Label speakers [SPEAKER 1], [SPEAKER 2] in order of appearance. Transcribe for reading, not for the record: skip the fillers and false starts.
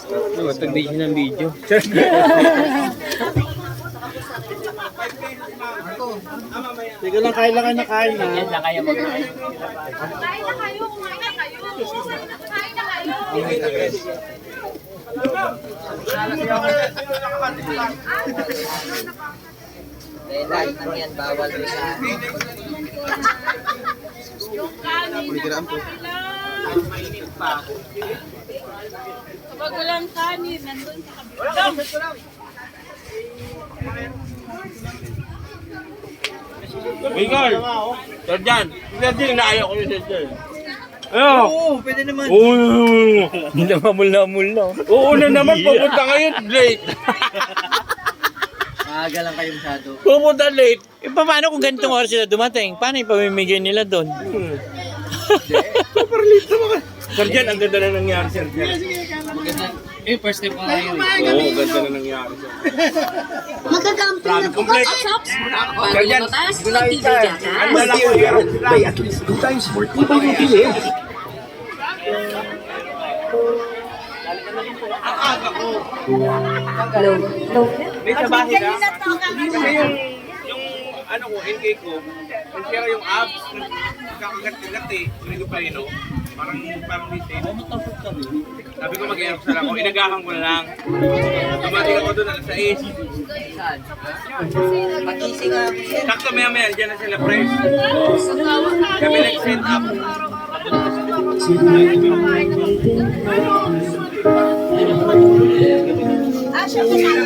[SPEAKER 1] Tag-video ng video.
[SPEAKER 2] Sige lang, kain lang kayo na kain na.
[SPEAKER 1] Yan lang kaya magkain.
[SPEAKER 3] Kain na kayo, kumain na kayo. Kain na kayo.
[SPEAKER 4] Lahat ng yan, bawal rin sa
[SPEAKER 3] Yung kanin kapag walang kanin, nandun sa kabila.
[SPEAKER 1] Miguel! Sir Jan! Sir Jan, inaaya ko yung Sir Jan.
[SPEAKER 4] Oo, pwede naman.
[SPEAKER 1] Hindi na mamul na. Oo na naman, pupunta ngayon late.
[SPEAKER 4] Maaga lang kayo masyado.
[SPEAKER 1] Pupunta late.
[SPEAKER 5] Eh, paano kung ganitong oras sila dumating? Paano ipamimigay nila doon?
[SPEAKER 1] Sir Jan, ang ganda na nangyari, Sir Jan.
[SPEAKER 4] First time pa kayo.
[SPEAKER 1] Oo, ganda na nangyari, Sir Jan.
[SPEAKER 6] Magkakamping na po ba?
[SPEAKER 1] Sir Jan, gulayin ka. Ang dala ko
[SPEAKER 7] By at least 2 times more people will be in.
[SPEAKER 1] May sa bahay ka? Kasi yung ano ko, NK ko, nasira yung abs, kakagat-kagat eh, hindi ko pa rin, no? Parang detail. Sabi ko mag-airap sa lang ko, inagahan ko na lang. Dumating ako doon, alas 6.
[SPEAKER 4] Saan? Magising nga ako sir.
[SPEAKER 1] Sakto maya-maya, dyan na sila fresh. Kami nag-set up.
[SPEAKER 3] Ah, siya kumain.